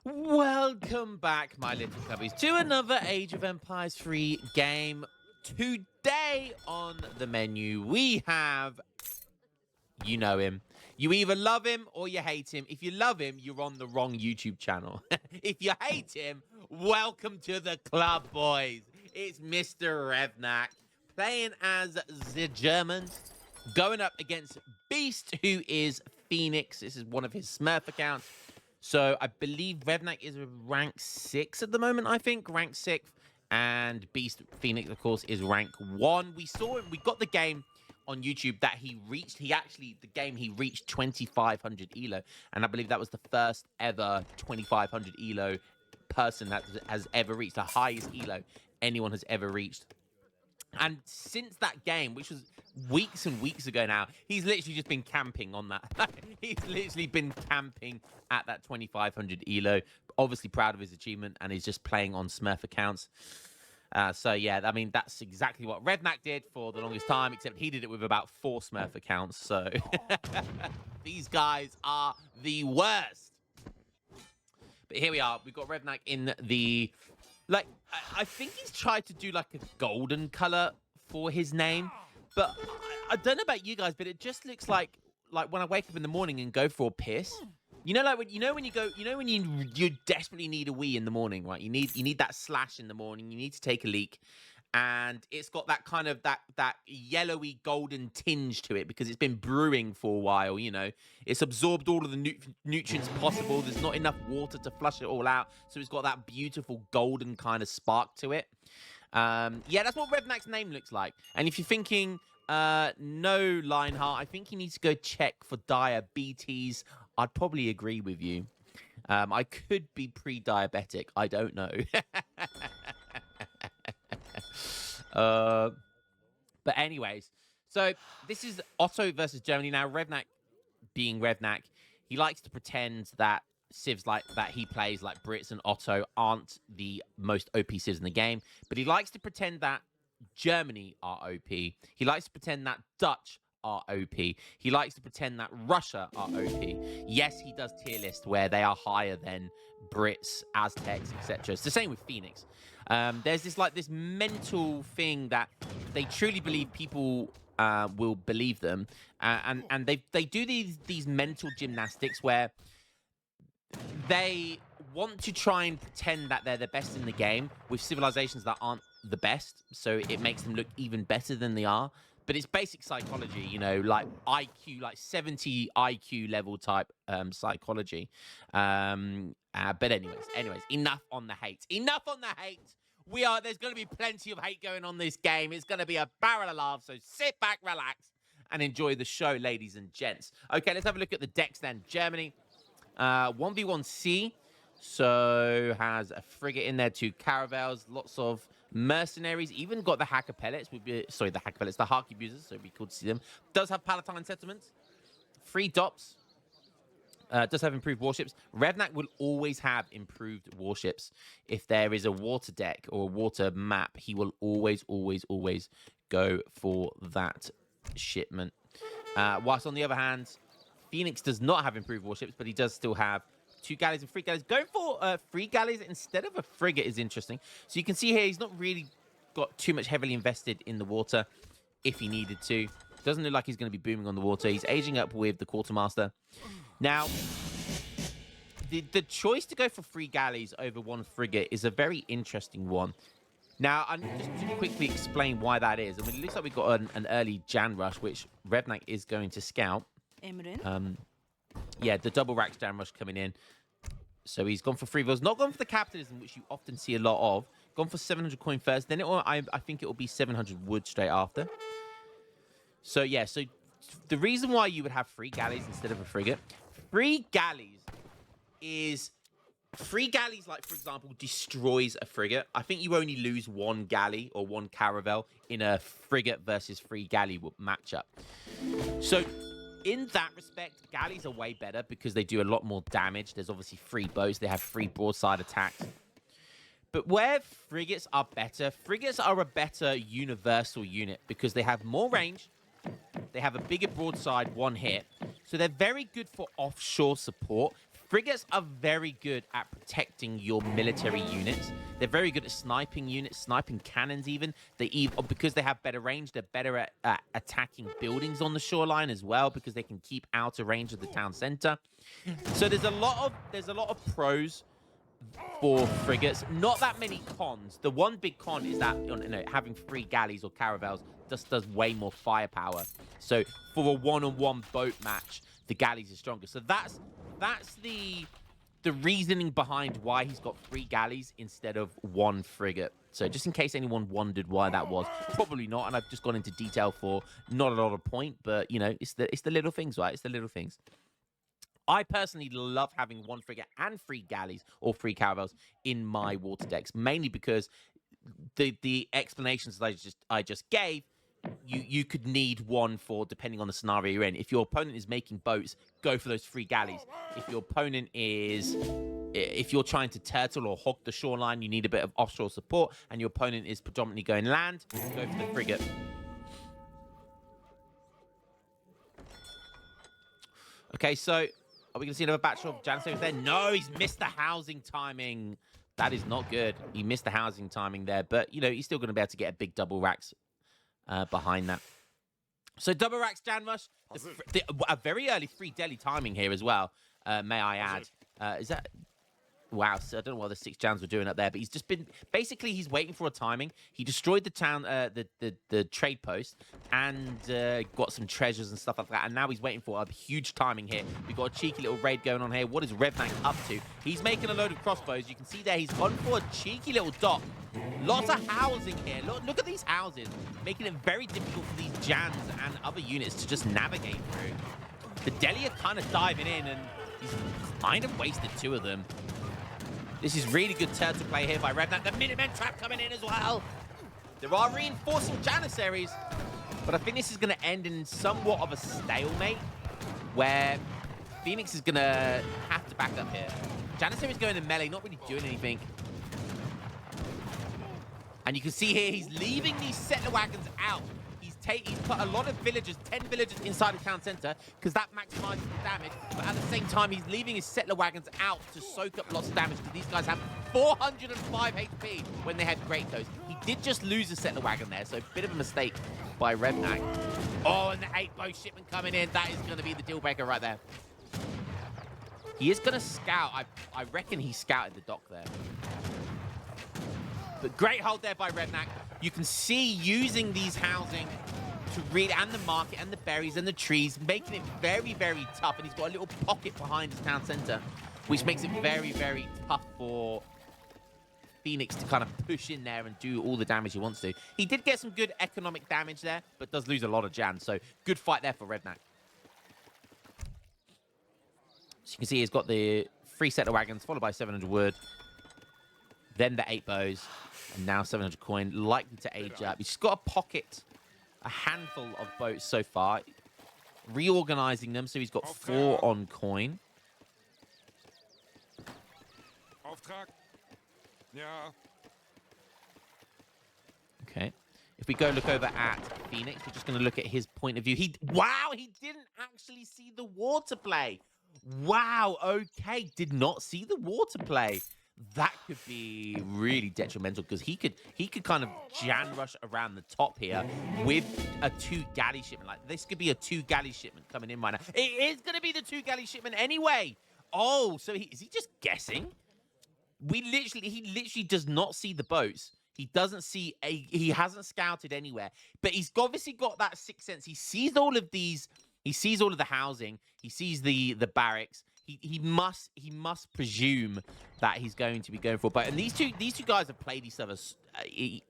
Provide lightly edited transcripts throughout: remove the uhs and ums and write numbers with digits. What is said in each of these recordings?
Welcome back, my little cubbies, to another Age of Empires 3 game. Today on the menu, we have, you know him. You either love him or you hate him. If you love him, you're on the wrong YouTube channel. If you hate him, welcome to the club, boys. It's Mr. Revnack, playing as the Germans, going up against Beast, who is Phoenix. This is one of his Smurf accounts. So I believe Revnack is rank 6 at the moment, I think. Rank 6. And Beast Phoenix, of course, is rank 1. We saw him. We got the game on YouTube that he reached. He reached 2,500 ELO. And I believe that was the first ever 2,500 ELO person that has ever reached. The highest ELO anyone has ever reached. And since that game, which was weeks and weeks ago now, he's literally just been camping on that. He's literally been camping at that 2,500 ELO. Obviously proud of his achievement, and he's just playing on Smurf accounts. So, yeah, I mean, that's exactly what Revnack did for the longest time, except he did it with about 4 Smurf accounts. So, these guys are the worst. But here we are. We've got Revnack in the... Like, I think he's tried to do, like, a golden color for his name. But I don't know about you guys, but it just looks like when I wake up in the morning and go for a piss. You know, like, when you desperately need a wee in the morning, right? You need that slash in the morning. You need to take a leak. And it's got that kind of that yellowy golden tinge to it because it's been brewing for a while, you know. It's absorbed all of the nutrients possible. There's not enough water to flush it all out. So it's got that beautiful golden kind of spark to it. Yeah, that's what Revnack's name looks like. And if you're thinking, no, Lionheart, I think you need to go check for diabetes. I'd probably agree with you. I could be pre-diabetic. I don't know. But anyways, so this is Otto versus Germany. Now, Revnack, being Revnack, he likes to pretend that civs like that he plays, like Brits and Otto, aren't the most OP civs in the game. But he likes to pretend that Germany are OP. He likes to pretend that Dutch are OP. He likes to pretend that Russia are OP. Yes, he does tier list where they are higher than Brits, Aztecs, etc. It's the same with Phoenix. There's this mental thing that they truly believe people will believe them, and they do these mental gymnastics where they want to try and pretend that they're the best in the game with civilizations that aren't the best, so it makes them look even better than they are. But it's basic psychology, you know, like IQ, like 70 IQ level type psychology. But anyways, enough on the hate. Enough on the hate. There's going to be plenty of hate going on this game. It's going to be a barrel of laughs. So sit back, relax, and enjoy the show, ladies and gents. Okay, let's have a look at the decks then. Germany, 1v1C. So has a frigate in there, 2 caravels, lots of mercenaries, even got the hacker pellets. The Hark abusers, so it'd be cool to see them. Does have Palatine settlements, 3 dops. Does have improved warships. Revnack will always have improved warships. If there is a water deck or a water map, he will always go for that shipment. Whilst on the other hand, Phoenix does not have improved warships, but he does still have 2 galleys and 3 galleys. Going for 3 galleys instead of a frigate is interesting. So you can see here, he's not really got too much heavily invested in the water if he needed to. Doesn't look like he's going to be booming on the water. He's aging up with the quartermaster. Now, the choice to go for 3 galleys over 1 frigate is a very interesting one. Now, I'm just to quickly explain why that is. I mean, it looks like we've got an early Jan rush, which Revnack is going to scout. Yeah, the double rack Jan rush coming in. So he's gone for 3 vills. Not gone for the capitalism, which you often see a lot of. Gone for 700 coin first. Then I think it will be 700 wood straight after. So, yeah, so the reason why you would have 3 galleys instead of a frigate, 3 galleys, like, for example, destroys a frigate. I think you only lose 1 galley or 1 caravel in a frigate versus 3 galley matchup. So, in that respect, galleys are way better because they do a lot more damage. There's obviously 3 boats. They have 3 broadside attacks. But where frigates are better, frigates are a better universal unit because they have more range. They have a bigger broadside 1 hit. So they're very good for offshore support. Frigates are very good at protecting your military units. They're very good at sniping units, sniping cannons even. Because they have better range, they're better at attacking buildings on the shoreline as well, because they can keep out of range of the town center. So there's a lot of pros for frigates. Not that many cons. The one big con is that having 3 galleys or caravels just does way more firepower. So for a one-on-one boat match, the galleys are stronger. So that's the reasoning behind why he's got 3 galleys instead of 1 frigate. So just in case anyone wondered why that was, probably not. And I've just gone into detail for not a lot of point, but it's the little things, right? It's the little things. I personally love having 1 frigate and 3 galleys or 3 caravels in my water decks, mainly because the explanations that I just gave, you could need 1 for depending on the scenario you're in. If your opponent is making boats, go for those 3 galleys. If you're trying to turtle or hog the shoreline, you need a bit of offshore support, and your opponent is predominantly going land, go for the frigate. Okay, so are we going to see another batch of Janissaries there? No, he's missed the housing timing. That is not good. He missed the housing timing there, but, he's still going to be able to get a big double racks behind that. So double racks, Jan Rush. A very early 3 deli timing here as well, may I add. Is that... Wow, so I don't know what the 6 Jans were doing up there, but he's just been... Basically, he's waiting for a timing. He destroyed the town, the trade post, and got some treasures and stuff like that, and now he's waiting for a huge timing here. We've got a cheeky little raid going on here. What is Revnack up to? He's making a load of crossbows. You can see there, he's gone for a cheeky little dock. Lots of housing here. Look at these houses, making it very difficult for these Jans and other units to just navigate through. The deli are kind of diving in, and he's kind of wasted 2 of them. This is really good turtle play here by Revnack. The Minutemen trap coming in as well. There are reinforcing Janissaries, but I think this is going to end in somewhat of a stalemate, where Phoenix is going to have to back up here. Janissaries going in melee, not really doing anything. And you can see here, he's leaving these settler wagons out. He's put a lot of villagers, 10 villagers inside the town center, because that maximizes the damage. But at the same time, he's leaving his settler wagons out to soak up lots of damage, because these guys have 405 HP when they had Kratos. He did just lose a settler wagon there, so a bit of a mistake by Revnack. Oh, and the 8-bow shipment coming in. That is going to be the deal breaker right there. He is going to scout. I reckon he scouted the dock there. But great hold there by Revnack. You can see using these housing to read, and the market and the berries and the trees, making it very, very tough. And he's got a little pocket behind his town center, which makes it very, very tough for Phoenix to kind of push in there and do all the damage he wants to. He did get some good economic damage there, but does lose a lot of Jan. So good fight there for Revnack. So you can see he's got the 3 settler wagons, followed by 700 wood. Then the 8 bows. And now 700 coin, likely to age up. He's just got a pocket, a handful of boats so far. Reorganizing them, so he's got 4 on coin. Okay. If we go look over at Phoenix, we're just going to look at his point of view. Wow, he didn't actually see the water play. Wow, okay, did not see the water play. That could be really detrimental, because he could kind of Jan rush around the top here with a 2 galley shipment. Like, this could be a 2 galley shipment coming in right now. It is going to be the 2 galley shipment anyway. Oh, so is he just guessing? He literally does not see the boats. He doesn't see he hasn't scouted anywhere, but he's obviously got that 6th sense. He sees all of these. He sees all of the housing. He sees the barracks. He must presume that he's going to be going for a boat. And these two guys have played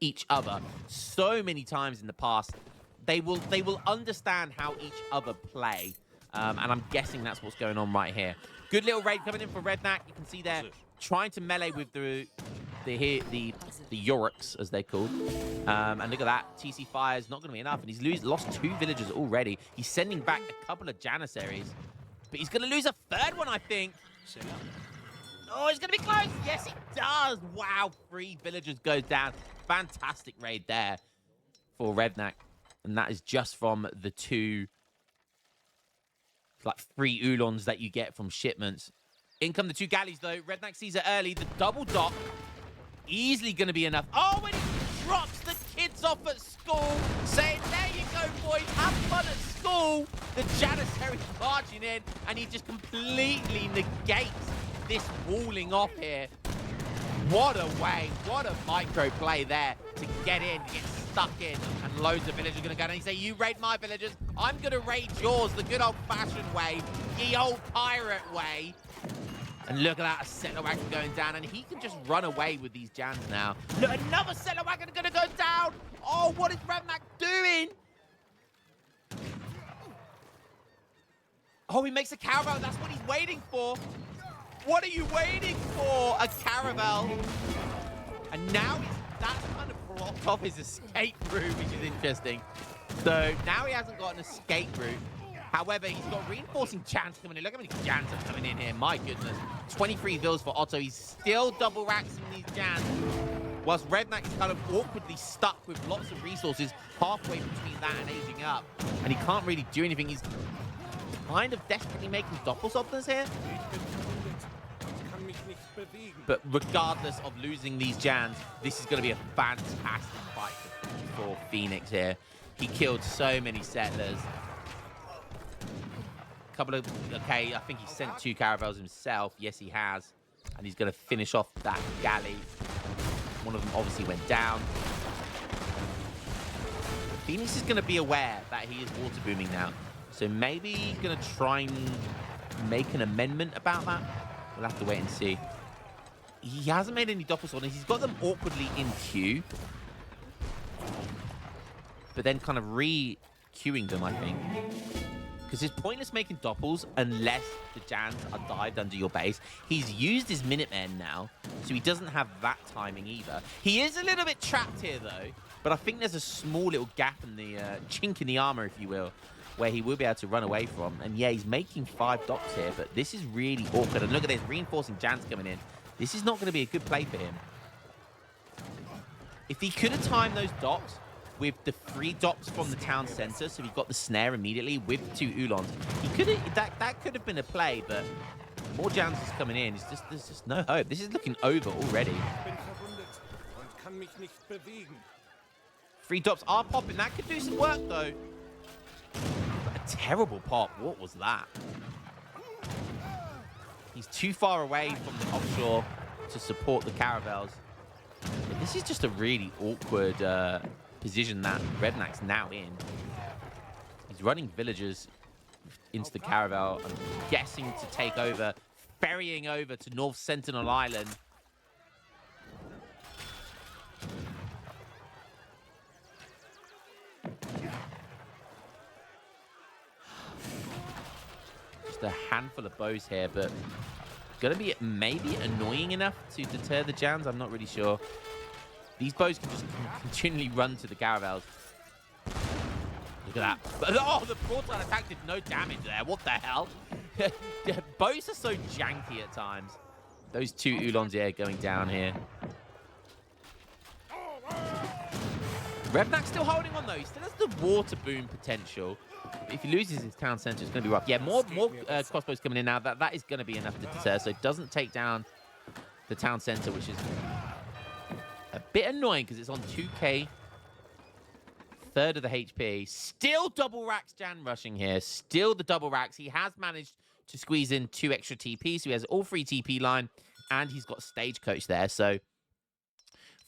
each other so many times in the past. They will understand how each other play. And I'm guessing that's what's going on right here. Good little raid coming in for Revnack. You can see there trying to melee with the Yoriks, as they're called. And look at that. TC fire is not going to be enough. And he's lost 2 villagers already. He's sending back a couple of Janissaries. But he's going to lose a 3rd one, I think. Oh, he's going to be close. Yes, he does. Wow, 3 villagers goes down. Fantastic raid there for Revnack. And that is just from the 2, like 3 Oolons that you get from shipments. In come the two galleys, though. Revnack sees it early. The double dock, easily going to be enough. Oh, and he drops the kids off at school, saying, there you go, boys, have fun at school. The Janissary's marching in, and he just completely negates this walling off here. What a way, what a micro play there to get in, to get stuck in, and loads of villagers are going to go down. He say, you raid my villagers, I'm going to raid yours, the good old-fashioned way, the old pirate way. And look at that, a settler wagon going down, and he can just run away with these Jans now. Look, another settler wagon going to go down. Oh, what is Revnack doing? Oh, he makes a caravel. That's what he's waiting for. What are you waiting for? A caravel. And now that's kind of blocked off his escape route, which is interesting. So now he hasn't got an escape route. However, he's got reinforcing Jans coming in. Look how many Jans are coming in here. My goodness. 23 vills for Otto. He's still double raxing these Jans. Whilst Revnack is kind of awkwardly stuck with lots of resources halfway between that and aging up. And he can't really do anything. He's kind of desperately making doppelsoftness here. But regardless of losing these Jans, this is going to be a fantastic fight for Phoenix here. He killed so many settlers. Okay, I think he sent 2 caravels himself. Yes, he has. And he's going to finish off that galley. One of them obviously went down. Phoenix is going to be aware that he is water booming now. So maybe he's going to try and make an amendment about that. We'll have to wait and see. He hasn't made any doppelsworders. He's got them awkwardly in queue. But then kind of re-queuing them, I think. Because it's pointless making doppels unless the Jans are dived under your base. He's used his Minutemen now, so he doesn't have that timing either. He is a little bit trapped here, though. But I think there's a small little gap in the chink in the armor, if you will, where he will be able to run away from. And yeah, he's making 5 docks here, but this is really awkward. And look at this, reinforcing Jans coming in. This is not going to be a good play for him. If he could have timed those docks with the 3 docks from the town center, so he got the snare immediately with 2 Ulons, he could have, that could have been a play, but more Jans is coming in. There's just no hope. This is looking over already. 3 docks are popping. That could do some work, though. But a terrible pop. What was that? He's too far away from the offshore to support the caravels. But this is just a really awkward position that Revnack's now in. He's running villagers into the caravel. I'm guessing to take over, ferrying over to North Sentinel Island. Just a handful of bows here, but gonna be maybe annoying enough to deter the Jans. I'm not really sure. These bows can just continually run to the caravels. Look at that. Oh, the broadside attack did no damage there. What the hell? Bows are so janky at times. Those 2 Ulons here going down here. Revnack's still holding on, though. He still has the water boom potential. If he loses his town center, it's going to be rough. Yeah, more crossbows coming in now. That is going to be enough to deter. So it doesn't take down the town center, which is a bit annoying because it's on 2k. Third of the HP. Still double racks Jan rushing here. Still the double racks. He has managed to squeeze in 2 extra TP. So he has all 3 TP line. And he's got Stagecoach there. So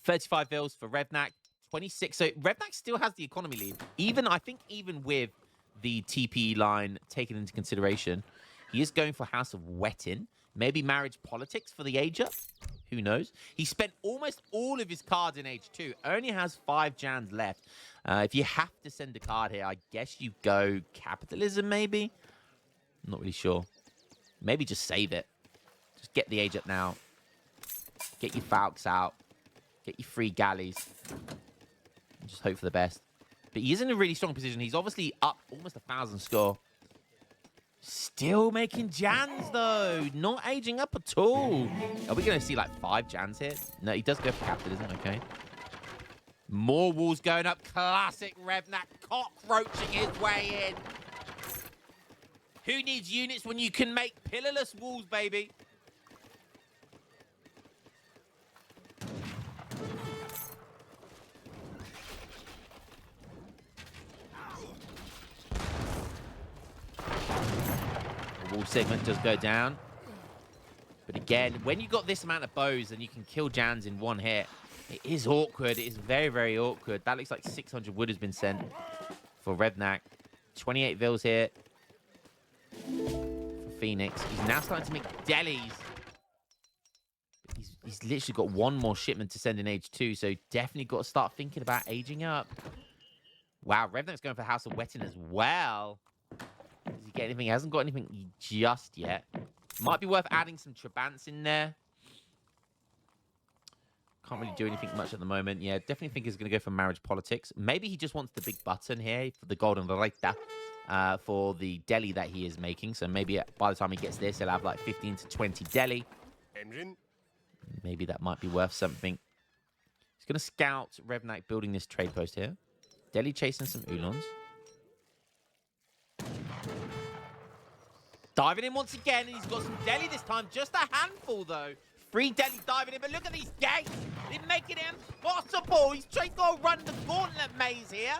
35 vills for Revnack. 26. So Revnack still has the economy lead. I think even with the TP line taken into consideration, he is going for House of Wettin. Maybe marriage politics for the age up. Who knows? He spent almost all of his cards in age 2. Only has 5 Jans left. If you have to send a card here, I guess you go capitalism, maybe? I'm not really sure. Maybe just save it. Just get the age up now. Get your Falcons out. Get your 3 galleys. And just hope for the best. But he is in a really strong position. He's obviously up almost 1,000 score. Still making Jans, though. Not aging up at all. Are we going to see, like, 5 Jans here? No, he does go for capitalism. Okay. More walls going up. Classic Revnack cockroaching his way in. Who needs units when you can make pillarless walls, baby? Wall segment does go down. But again, when you got this amount of bows and you can kill Jans in one hit, it is awkward. It is very, very awkward. That looks like 600 wood has been sent for Revnack. 28 Vils here for Phoenix. He's now starting to make delis. He's literally got one more shipment to send in age 2, so definitely got to start thinking about aging up. Wow, Revnack's going for House of Wetting as well. Does he get anything? He hasn't got anything just yet. Might be worth adding some Trabants in there. Can't really do anything much at the moment. Yeah, definitely think he's going to go for marriage politics. Maybe he just wants the big button here for the golden Vareta for the deli that he is making. So maybe by the time he gets this, he'll have like 15 to 20 deli. Maybe that might be worth something. He's going to scout Revnack building this trade post here. Deli chasing some Oolons. Diving in once again, and he's got some deli this time. Just a handful, though. 3 deli diving in, but look at these gates. They're making it impossible. He's trying to run the gauntlet maze here.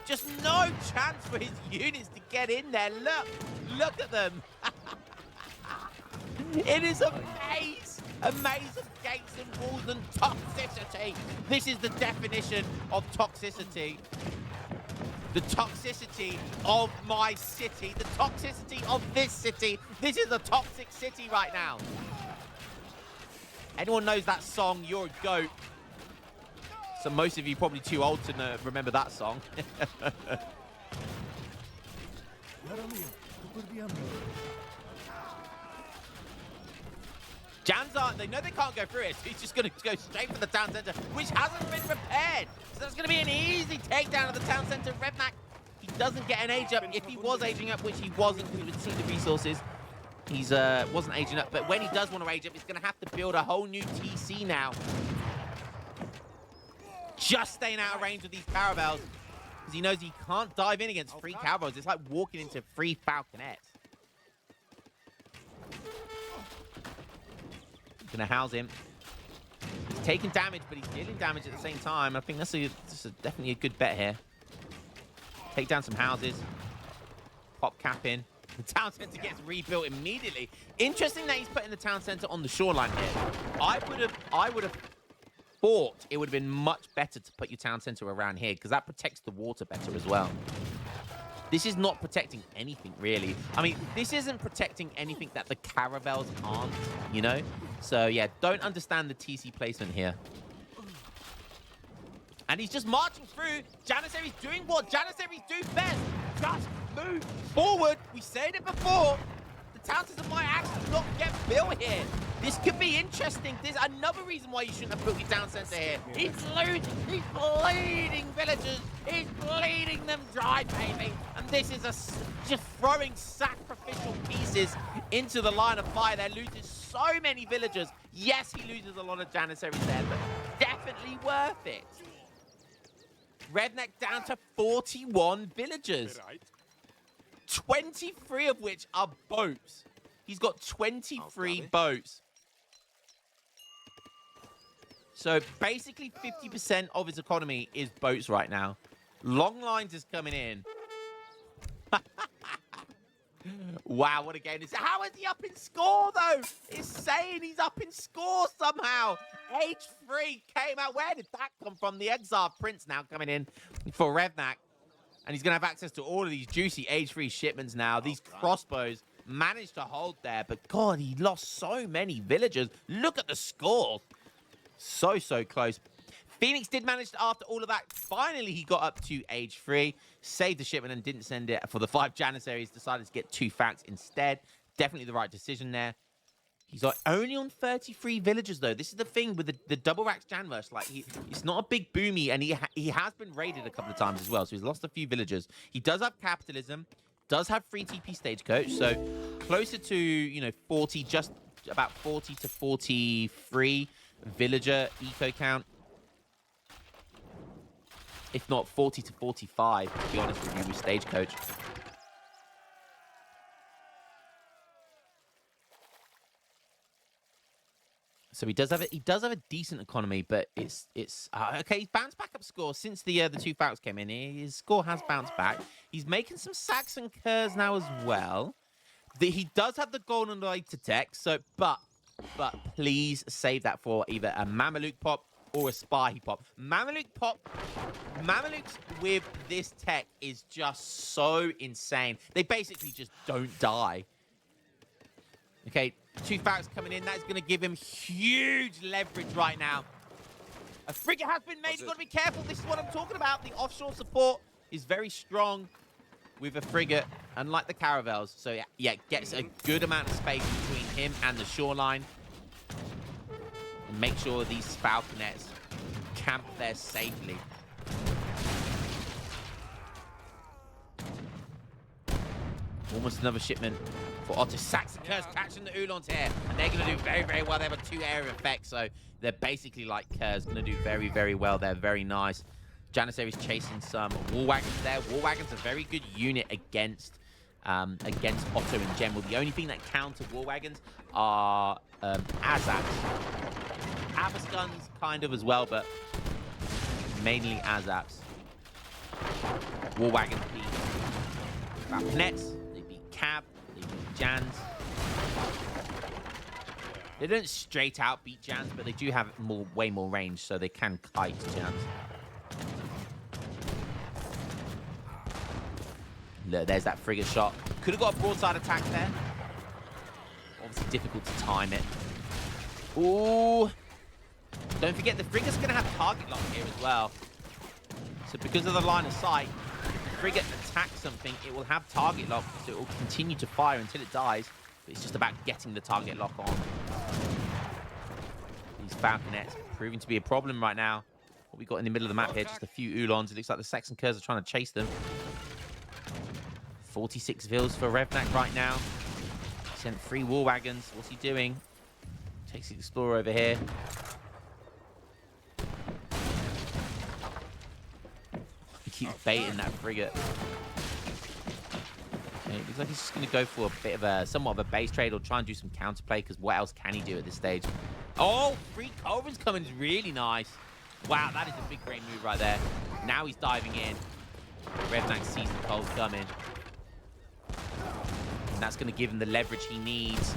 Just no chance for his units to get in there. Look at them. It is a maze. A maze of gates and walls and toxicity. This is the definition of toxicity. The toxicity of my city. The toxicity of this city. This is a toxic city right now. Anyone knows that song, you're a goat. So most of you probably too old to remember that song. Janzar, they know they can't go through it, so he's just going to go straight for the town center, which hasn't been repaired. So that's going to be an easy takedown of the town center. Revnack, he doesn't get an age up. If he was aging up, which he wasn't, because he would see the resources, he's wasn't aging up. But when he does want to age up, he's going to have to build a whole new TC now. Just staying out of range of these caravels, because he knows he can't dive in against 3 caravels. It's like walking into 3 falconets. Gonna house him. He's taking damage, but he's dealing damage at the same time. I think that's definitely a good bet here. Take down some houses. Pop cap in. The town center gets rebuilt immediately. Interesting that he's putting the town center on the shoreline here. I would have thought it would have been much better to put your town center around here, because that protects the water better as well. This is not protecting anything, really. I mean, this isn't protecting anything that the caravels aren't, you know? So, yeah, don't understand the TC placement here. And he's just marching through. Janissaries doing what Janissaries do best. Just move forward. We said it before. The town center might actually not get built here. This could be interesting. There's another reason why you shouldn't have built your town center here. He's losing. He's bleeding villagers. He's bleeding them dry, baby. And this is just throwing sacrificial pieces into the line of fire. They're losing so many villagers. Yes, he loses a lot of Janissaries there, but definitely worth it. Revnack down to 41 villagers. 23 of which are boats. He's got 23 boats. So basically 50% of his economy is boats right now. Long lines is coming in. Wow, what a game. How is he up in score, though? It's saying he's up in score somehow. Age 3 came out. Where did that come from? The Exile Prince now coming in for Revnack. And he's going to have access to all of these juicy age 3 shipments now. These crossbows managed to hold there. But, God, he lost so many villagers. Look at the score. So close. Phoenix did manage to, after all of that, finally he got up to age 3, saved the shipment and didn't send it for the 5 Janissaries, decided to get 2 facts instead. Definitely the right decision there. He's only on 33 villagers, though. This is the thing with the double racks Janrush. Like, it's not a big boomy, and he has been raided a couple of times as well, so he's lost a few villagers. He does have capitalism, does have free TP stagecoach, so closer to, you know, 40, just about 40 to 43 villager eco count. If not 40 to 45, to be honest with you, with stagecoach. So he does have a decent economy, but it's okay. He's bounced back up score since the 2 fouls came in. His score has bounced back. He's making some sacks and curs now as well. He does have the golden blade to tech, so but please save that for either a Mameluke pop or a Spahi pop. Mamelukes with this tech is just so insane. They basically just don't die. Okay, 2 Falcons coming in. That's going to give him huge leverage right now. A frigate has been made. You've got to be careful. This is what I'm talking about. The offshore support is very strong with a frigate, unlike the caravels. So, yeah, gets a good amount of space between him and the shoreline. And make sure these falconets camp there safely. Almost another shipment for Otto. Saxon Curse catching the Ulons here. And they're going to do very, very well. They have a 2 area effect, so they're basically like Curse. Going to do very, very well. They're very nice. Janissary's chasing some War Wagons there. War Wagons are a very good unit against Otto in general. The only thing that counter War Wagons are Azaps. Atlas guns kind of as well, but mainly Azaps. War Wagons beat Falconets, they beat Cab, they beat Jans. They don't straight out beat Jans, but they do have way more range, so they can kite Jans. Look, there's that frigate shot. Could have got a broadside attack there. Obviously difficult to time it. Ooh. Don't forget, the frigate's going to have target lock here as well. So because of the line of sight, if the frigate attacks something, it will have target lock, so it will continue to fire until it dies. But it's just about getting the target lock on. These falconets proving to be a problem right now. What we got in the middle of the map here, just a few Ulons. It looks like the Saxon Curs are trying to chase them. 46 Vils for Revnack right now. Sent 3 War Wagons. What's he doing? Takes the Explorer over here. He keeps baiting that frigate. Okay, it looks like he's just going to go for a bit of a, somewhat of a base trade or try and do some counterplay, because what else can he do at this stage? Oh, 3 Culverins coming is really nice. Wow, that is a big brain move right there. Now he's diving in. Revnack sees the Culvs coming. And that's going to give him the leverage he needs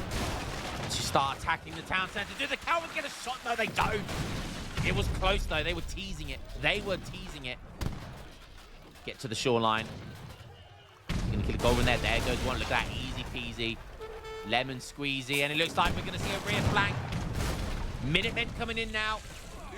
to start attacking the town center. Do the Culverins get a shot? No, they don't. It was close, though. They were teasing it. They were teasing it. Get to the shoreline. Going to kill a Culverin there. There goes one. Look at that. Easy peasy. Lemon squeezy. And it looks like we're going to see a rear flank. Minutemen coming in now.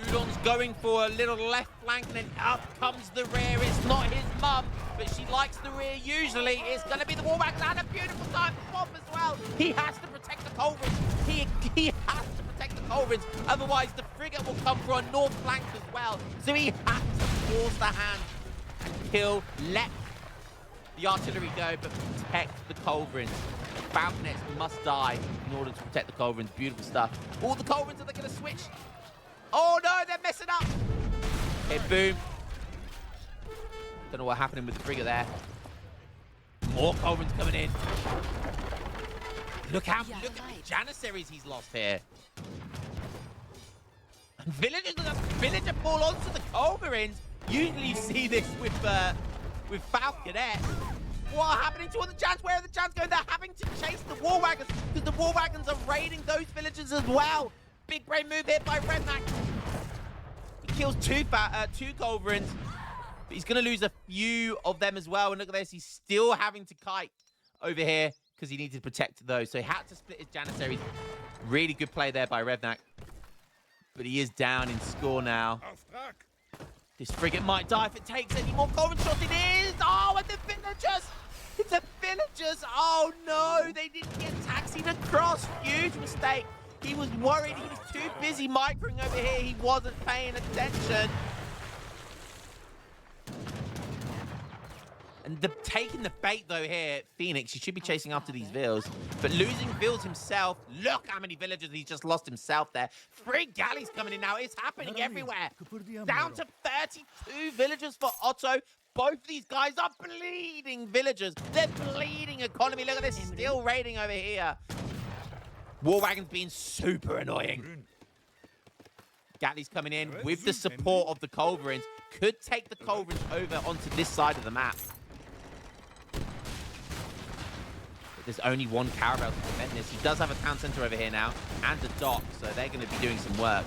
Udon's going for a little left flank, and then up comes the rear. It's not his mum, but she likes the rear usually. It's going to be the War Wagons, and a beautiful time for Pop as well. He has to protect the Culverins. He has to protect the Culverins. Otherwise, the frigate will come for a north flank as well. So he has to force the hand and kill, let the artillery go, but protect the Culverins. The Falconets must die in order to protect the Culverins. Beautiful stuff. All the Culverins, are they going to switch? Oh no, they're messing up. Okay, boom. Don't know what happened with the frigate there. More Culverins coming in. Look at the Janissaries he's lost here. And villager fall onto the Culverins. Usually you see this with Falconets. What happening to all the Jans? Where are the Jans going? They're having to chase the War Wagons because the War Wagons are raiding those villagers as well. Big brain move here by Revnack. He kills 2 Culverins, but he's going to lose a few of them as well. And look at this. He's still having to kite over here because he needed to protect those. So he had to split his Janissaries. Really good play there by Revnack. But he is down in score now. This frigate might die if it takes any more Culverin shots. It is! Oh, and the villagers! It's the villagers! Oh, no! They didn't get taxied across. Huge mistake. He was worried. He was too busy microing over here. He wasn't paying attention. And taking the bait, though, here, Phoenix, he should be chasing after these Vils. But losing Vils himself, look how many villagers he's just lost himself there. 3 galleys coming in now. It's happening everywhere. Down to 32 villagers for Otto. Both of these guys are bleeding villagers. They're bleeding economy. Look at this, still raiding over here. War Wagons being super annoying. Gatly's coming in with the support of the Culverins. Could take the Culverins over onto this side of the map. But there's only one caravel to prevent this. He does have a town center over here now and a dock, so they're going to be doing some work.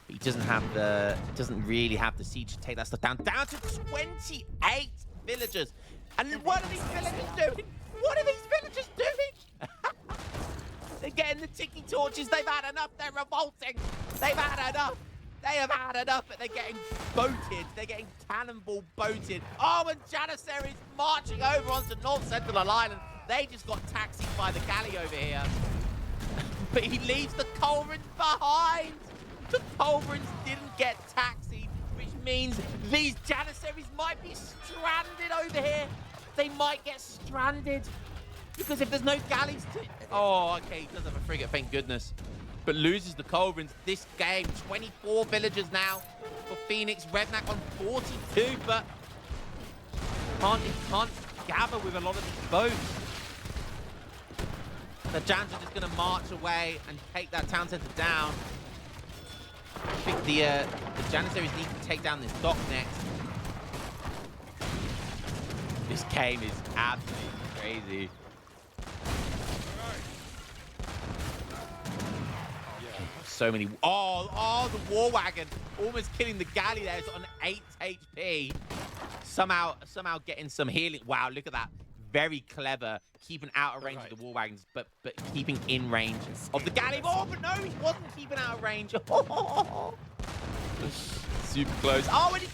But he doesn't really have the siege to take that stuff down. Down to 28 villagers. And what are these villagers doing? What are these villagers doing? They're getting the ticking torches. They've had enough. They're revolting. They've had enough. They have had enough, but they're getting boated. They're getting cannonball boated. Oh, and Janissary's marching over onto North Central Island. They just got taxied by the galley over here. But he leaves the culverins behind. The culverins didn't get taxied, which means these Janissaries might be stranded over here. They might get stranded. Because if there's no galleys to... Oh, okay, he does have a frigate, thank goodness. But loses the culverins this game. 24 villagers now for Phoenix. Revnack on 42, but can't gather with a lot of these boats. The Jans are just going to march away and take that town center down. I think the Janissaries need to take down this dock next. This game is absolutely crazy. So many. Oh, the war wagon almost killing the galley there. It's on 8 HP. Somehow getting some healing. Wow, look at that. Very clever. Keeping out of range of the war wagons, but keeping in range of the galley. Oh, but no, he wasn't keeping out of range. Super close. Oh, and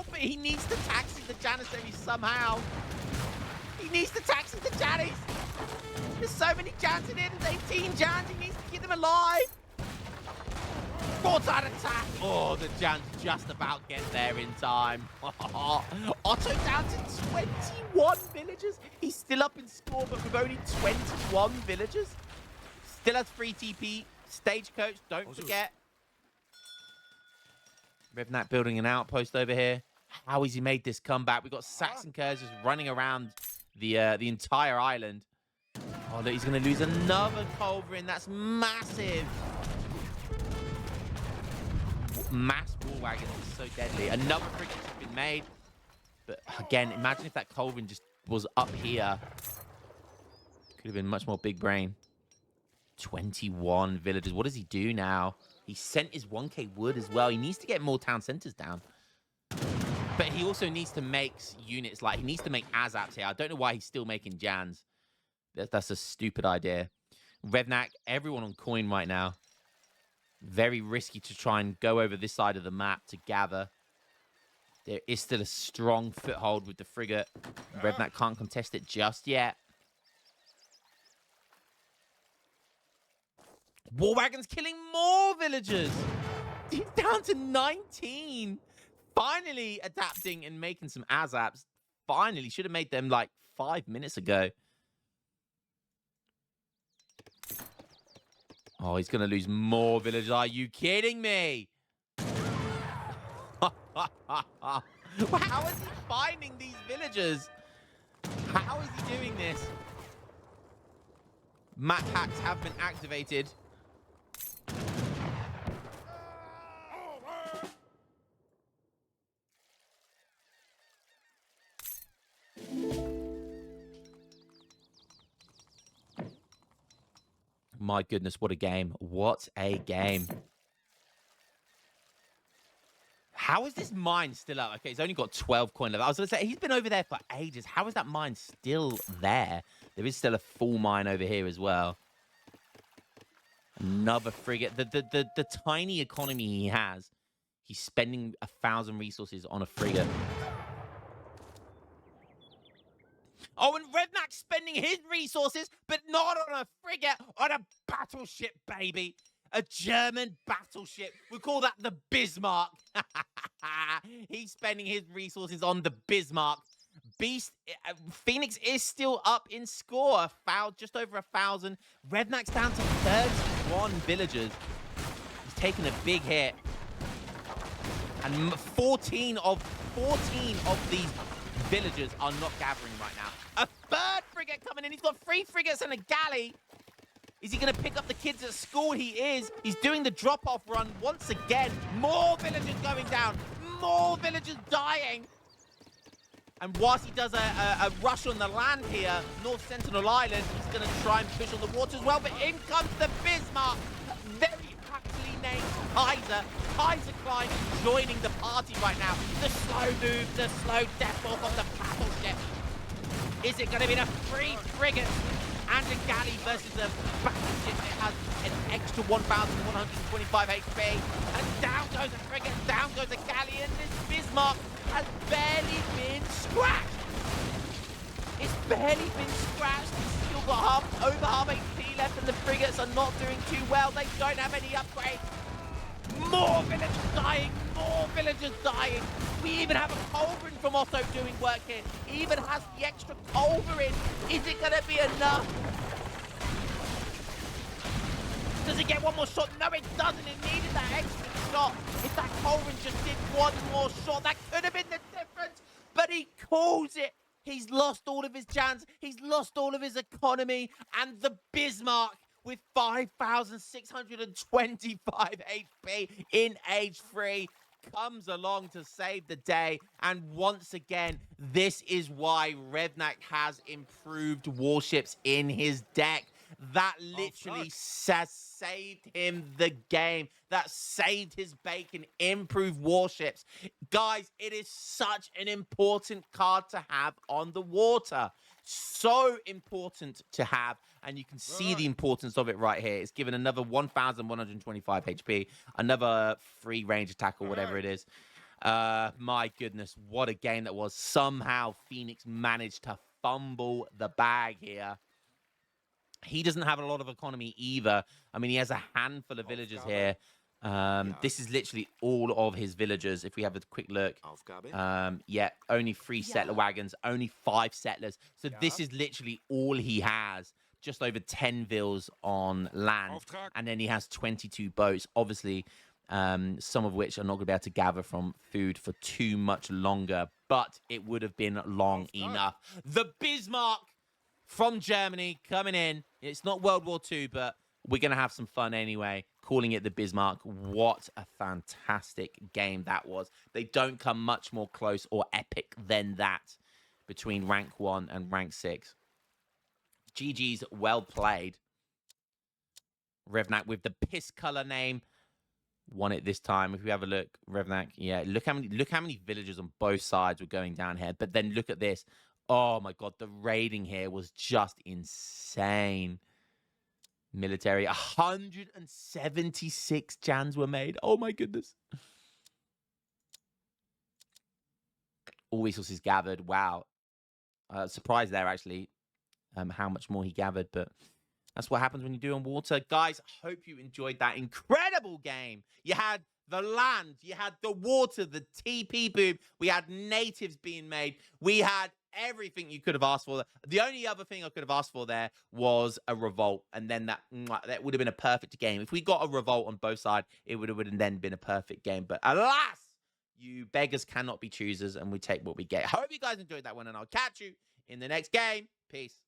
but he needs to taxi the Janissaries somehow. He needs to taxi the Jannies. There's so many Jans in here. There's 18 Jans. He needs to keep them alive. Broadside attack. Oh, the Jans just about get there in time. Otto down to 21 villagers. He's still up in score, but with only 21 villagers. Still has free TP. Stagecoach, don't forget. Revnack building an outpost over here. How has he made this comeback? We've got Saxon Curs just running around the entire island. Oh, look, he's going to lose another culverin. That's massive. Mass war wagon is so deadly. Another frigate has been made. But again, imagine if that culverin just was up here. Could have been much more big brain. 21 villagers. What does he do now? He sent his 1k wood as well. He needs to get more town centers down. But he also needs to make units like... He needs to make ASAPs here. I don't know why he's still making Jans. That's a stupid idea. Revnack, everyone on coin right now. Very risky to try and go over this side of the map to gather. There is still a strong foothold with the frigate. Revnack can't contest it just yet. War wagon's killing more villagers. He's down to 19. Finally adapting and making some ASAPs. Finally, should have made them like 5 minutes ago. Oh, he's going to lose more villagers. Are you kidding me? How is he finding these villagers? How is he doing this? Map hacks have been activated. My goodness, what a game. What a game. How is this mine still up? Okay, he's only got 12 coin left. I was going to say, he's been over there for ages. How is that mine still there? There is still a full mine over here as well. Another frigate. The tiny economy he has, he's spending 1,000 resources on a frigate. Oh, and Revnack's spending his resources, but not on a frigate, on a battleship, baby. A German battleship. We call that the Bismarck. He's spending his resources on the Bismarck. Phoenix is still up in score. Just over 1,000. Revnack's down to 31 villagers. He's taken a big hit. And 14 of these villagers are not gathering right now. A third frigate coming in. He's got 3 frigates and a galley. Is he going to pick up the kids at school? He is. He's doing the drop-off run once again. More villagers going down. More villagers dying. And whilst he does a rush on the land here, North Sentinel Island, he's going to try and push on the water as well. But in comes the Bismarck. Very aptly named Kaiser. Kaiser Klein joining the party right now. The slow move, the slow death walk on the battleship. Is it going to be the 3 frigates and a galley versus a battleship that has an extra 1,125 HP? And down goes a frigate, down goes a galley, and this Bismarck has barely been scratched. It's barely been scratched. It's still got over half HP left, and the frigates are not doing too well. They don't have any upgrades. More villagers dying, more villagers dying. We even have a culverin from Otto doing work here. He even has the extra culverin. Is it going to be enough? Does it get one more shot? No, it doesn't. It needed that extra shot. If that culverin just did one more shot, that could have been the difference. But he calls it. He's lost all of his chance. He's lost all of his economy. And the Bismarck, with 5,625 HP in age 3, comes along to save the day. And once again, this is why Revnack has improved warships in his deck. That literally has saved him the game. That saved his bacon, improved warships. Guys, it is such an important card to have on the water. So important to have, and you can see the importance of it right here. It's given another 1,125 HP, another free range attack or whatever it is. My goodness, what a game that was. Somehow Phoenix managed to fumble the bag here. He doesn't have a lot of economy either. I mean, he has a handful of villagers here. This is literally all of his villagers. If we have a quick look, yeah, only 3 settler wagons, only 5 settlers. So this is literally all he has. Just over 10 vills on land, and then he has 22 boats. Obviously, some of which are not going to be able to gather from food for too much longer, but it would have been long enough. The Bismarck from Germany coming in. It's not World War II, but we're going to have some fun anyway, calling it the Bismarck. What a fantastic game that was. They don't come much more close or epic than that between rank 1 and rank 6. GG's, well played. Revnack with the piss color name won it this time. If we have a look, Revnack, yeah, look how many villagers on both sides were going down here. But then look at this. Oh my god, the raiding here was just insane. Military, 176 Jans were made. Oh my goodness. All resources gathered. Wow. Surprised there, actually, how much more he gathered. But that's what happens when you do on water. Guys, hope you enjoyed that incredible game. You had the land, you had the water, the TP boom. We had natives being made. We had everything you could have asked for. The only other thing I could have asked for there was a revolt, and then that would have been a perfect game. If we got a revolt on both sides, it would have then been a perfect game. But alas, you beggars cannot be choosers, and we take what we get. Hope you guys enjoyed that one, and I'll catch you in the next game. Peace.